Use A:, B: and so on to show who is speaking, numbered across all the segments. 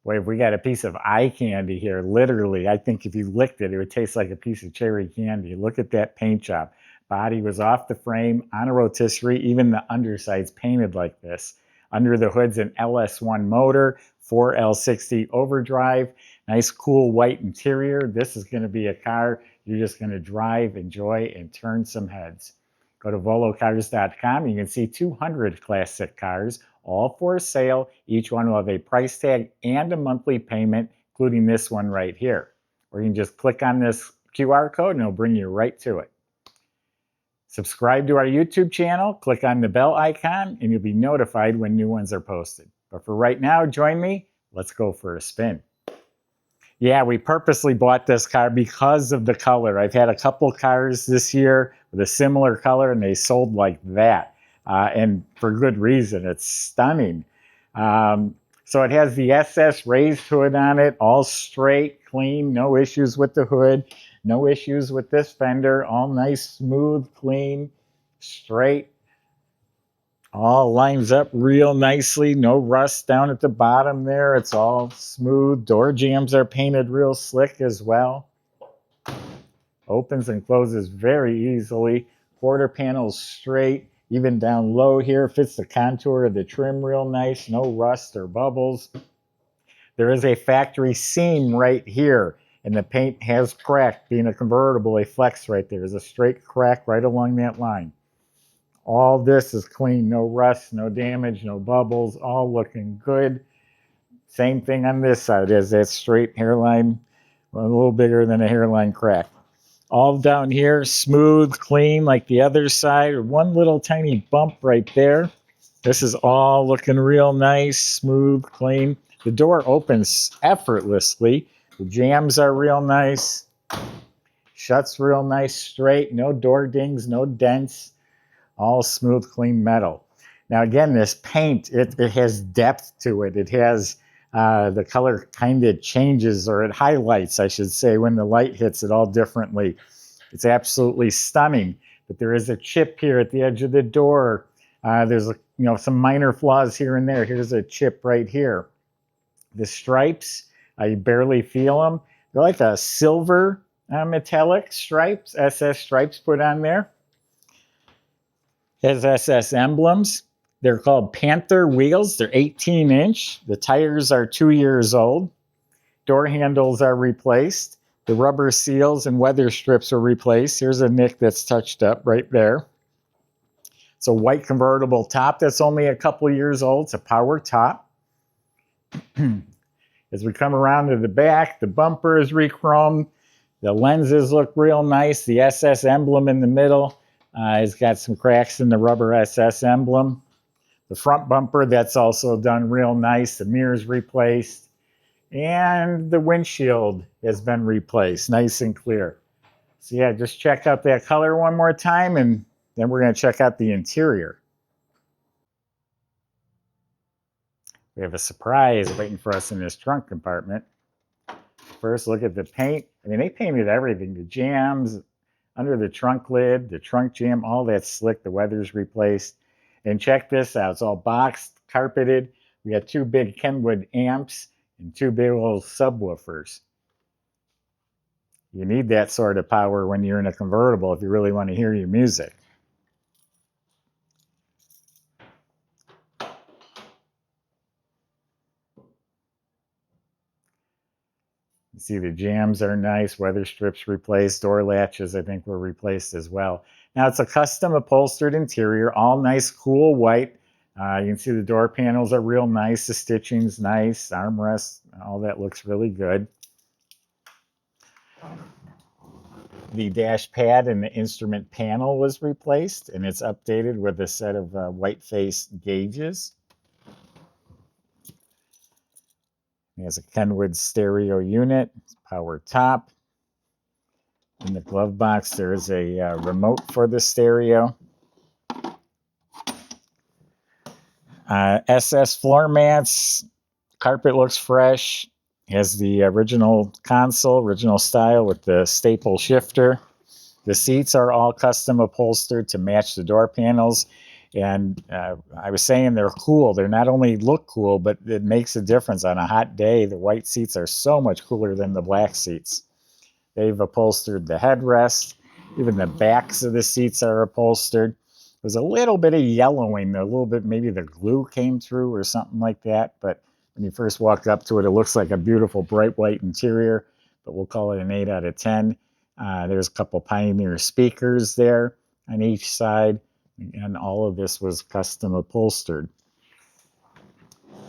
A: Boy, if we got a piece of eye candy here, literally, I think if you licked it, it would taste like a piece of cherry candy. Look at that paint job. Body was off the frame, on a rotisserie, even the underside's painted like this. Under the hood's an LS1 motor, 4L60 overdrive, nice cool white interior. This is going to be a car you're just going to drive, enjoy, and turn some heads. Go to volocars.com. You can see 200 classic cars, all for sale. Each one will have a price tag and a monthly payment, including this one right here. Or you can just click on this QR code and it'll bring you right to it. Subscribe to our YouTube channel, click on the bell icon, and you'll be notified when new ones are posted. But for right now, join me. Let's go for a spin. Yeah, we purposely bought this car because of the color. I've had a couple cars this year with a similar color, and they sold like that. And for good reason. It's stunning. So it has the SS raised hood on it, all straight, clean, no issues with the hood, no issues with this fender, all nice, smooth, clean, straight. All lines up real nicely, no rust down at the bottom there. It's all smooth. Door jambs are painted real slick as well. Opens and closes very easily. Quarter panels straight, even down low here. Fits the contour of the trim real nice. No rust or bubbles. There is a factory seam right here, and the paint has cracked. Being a convertible, a flex right there. There's a straight crack right along that line. All this is clean, no rust, no damage, no bubbles, all looking good. Same thing on this side, has that straight hairline, a little bigger than a hairline crack. All down here, smooth, clean like the other side. One little tiny bump right there. This is all looking real nice, smooth, clean. The door opens effortlessly. The jambs are real nice. Shuts real nice, straight, no door dings, no dents. All smooth, clean metal. Now again, this paint, it has depth to it. It has, the color kind of changes, or it highlights, I should say, when the light hits it all differently. It's absolutely stunning. But there is a chip here at the edge of the door. There's some minor flaws here and there. Here's a chip right here. The stripes, you barely feel them. They're like a silver metallic stripes, SS stripes put on there. Has SS emblems. They're called Panther wheels. They're 18-inch. The tires are 2 years old. Door handles are replaced. The rubber seals and weather strips are replaced. Here's a nick that's touched up right there. It's a white convertible top that's only a couple years old. It's a power top. As we come around to the back, the bumper is re-chromed. The lenses look real nice. The SS emblem in the middle. It's got some cracks in the rubber SS emblem. The front bumper, that's also done real nice. The mirror's replaced. And the windshield has been replaced, nice and clear. So yeah, just check out that color one more time, and then we're going to check out the interior. We have a surprise waiting for us in this trunk compartment. First, look at the paint. I mean, they painted everything. The jambs, under the trunk lid, the trunk jam, all that's slick. The weather's replaced. And check this out. It's all boxed, carpeted. We got 2 big Kenwood amps and 2 big old subwoofers. You need that sort of power when you're in a convertible if you really want to hear your music. You see the jambs are nice, weather strips replaced, door latches I think were replaced as well. Now it's a custom upholstered interior, all nice cool white. You can see the door panels are real nice, the stitching's nice, armrests, all that looks really good. The dash pad and the instrument panel was replaced, and it's updated with a set of white face gauges. It has a Kenwood stereo unit, power top. In the glove box, there is a remote for the stereo. SS floor mats. Carpet looks fresh. Has the original console, original style with the staple shifter. The seats are all custom upholstered to match the door panels. And I was saying they're cool. They're not only look cool, but it makes a difference. On a hot day, the white seats are so much cooler than the black seats. They've upholstered the headrest. Even the backs of the seats are upholstered. There's a little bit of yellowing, a little bit, maybe the glue came through or something like that. But when you first walk up to it, it looks like a beautiful bright white interior, but we'll call it an 8 out of 10. There's a couple Pioneer speakers there on each side, and all of this was custom upholstered.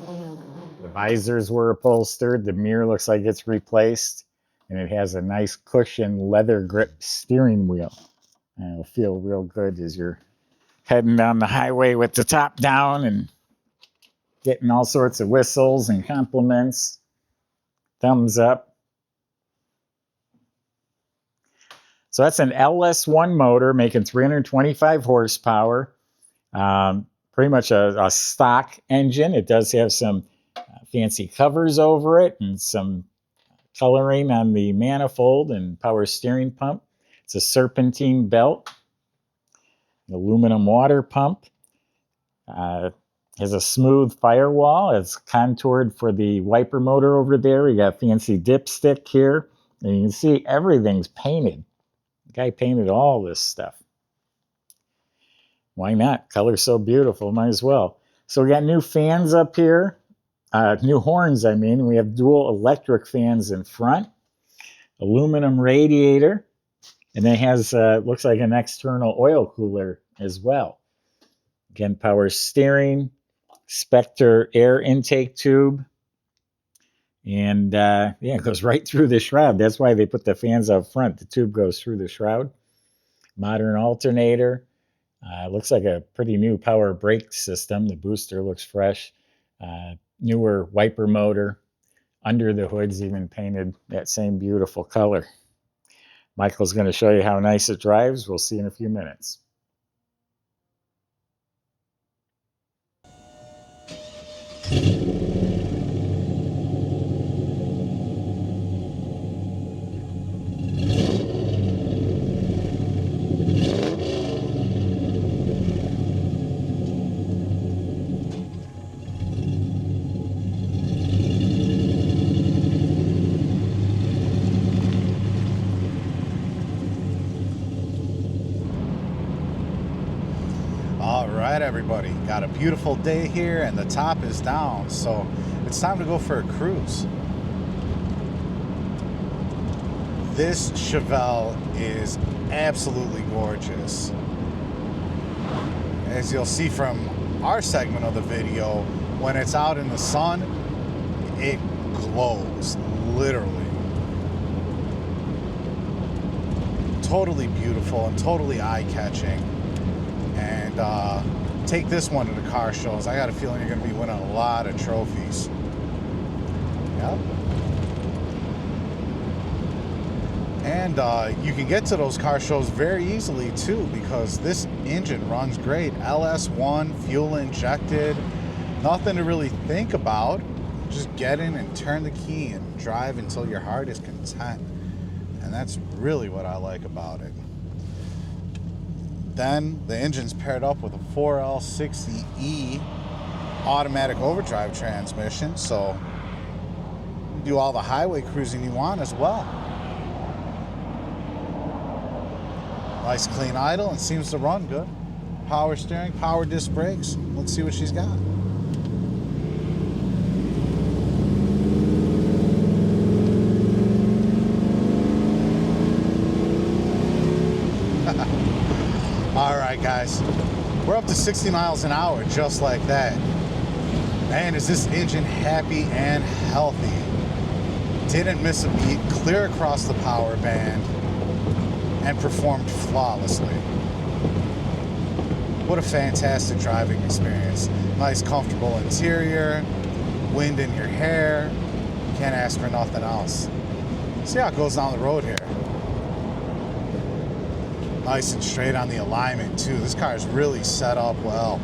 A: The visors were upholstered. The mirror looks like it's replaced, and it has a nice cushion leather grip steering wheel. And it'll feel real good as you're heading down the highway with the top down and getting all sorts of whistles and compliments. Thumbs up. So that's an LS1 motor making 325 horsepower. Pretty much a stock engine. It does have some fancy covers over it and some coloring on the manifold and power steering pump. It's a serpentine belt, an aluminum water pump. Has a smooth firewall. It's contoured for the wiper motor over there. We got fancy dipstick here. And you can see everything's painted. The guy painted all this stuff. Why not? Color's so beautiful, might as well. So we got new fans up here. New horns, I mean. We have dual electric fans in front. Aluminum radiator. And it has, looks like an external oil cooler as well. Again, power steering. Spectre air intake tube. And yeah, it goes right through the shroud. That's why they put the fans up front. The tube goes through the shroud. Modern alternator. Looks like a pretty new power brake system. The booster looks fresh. Newer wiper motor. Under the hood's even painted that same beautiful color. Michael's going to show you how nice it drives. We'll see in a few minutes.
B: All right, everybody, got a beautiful day here and the top is down, so it's time to go for a cruise. This Chevelle is absolutely gorgeous. As you'll see from our segment of the video, when it's out in the sun, it glows, literally. Totally beautiful and totally eye-catching. And take this one to the car shows. I got a feeling you're going to be winning a lot of trophies. Yep. And you can get to those car shows very easily too, because this engine runs great. LS1, fuel injected, nothing to really think about. Just get in and turn the key and drive until your heart is content. And that's really what I like about it. Then the engine's paired up with a 4L60E automatic overdrive transmission, so you can do all the highway cruising you want as well. Nice clean idle and seems to run good. Power steering, power disc brakes. Let's see what she's got. All right, guys, we're up to 60 miles an hour just like that. Man, is this engine happy and healthy. Didn't miss a beat, clear across the power band, and performed flawlessly. What a fantastic driving experience. Nice, comfortable interior, wind in your hair. Can't ask for nothing else. See how it goes down the road here. Nice and straight on the alignment too. This car is really set up well.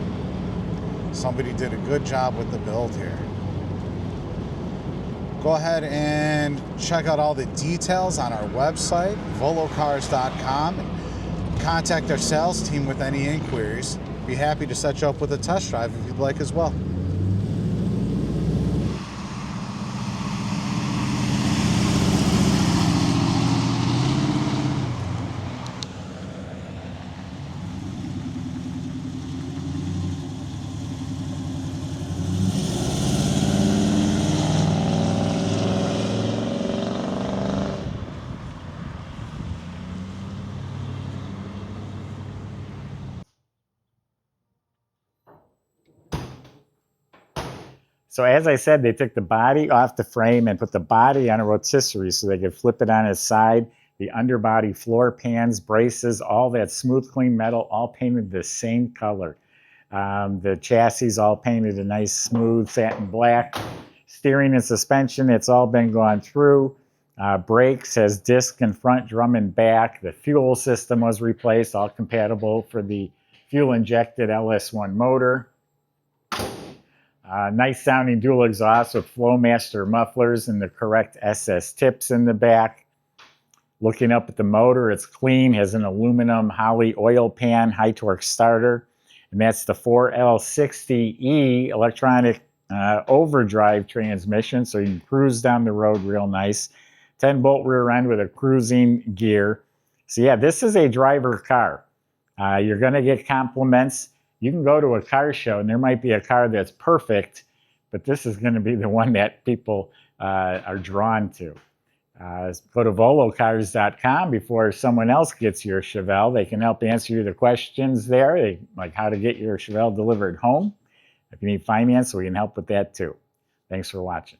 B: Somebody did a good job with the build here. Go ahead and check out all the details on our website, volocars.com, and contact our sales team with any inquiries. be happy to set you up with a test drive if you'd like as well.
A: So as I said, they took the body off the frame and put the body on a rotisserie so they could flip it on its side. The underbody floor pans, braces, all that smooth, clean metal, all painted the same color. The chassis all painted a nice, smooth satin black. Steering and suspension, it's all been gone through. Brakes has disc in front, drum in back. The fuel system was replaced, all compatible for the fuel-injected LS1 motor. Nice sounding dual exhaust with Flowmaster mufflers and the correct SS tips in the back. Looking up at the motor, it's clean, has an aluminum Holley oil pan, high torque starter. And that's the 4L60E electronic overdrive transmission, so you can cruise down the road real nice. 10-bolt rear end with a cruising gear. So yeah, this is a driver car. You're going to get compliments. You can go to a car show and there might be a car that's perfect, but this is going to be the one that people are drawn to. Go to volocars.com before someone else gets your Chevelle. They can help answer you the questions there, like how to get your Chevelle delivered home. If you need finance, we can help with that too. Thanks for watching.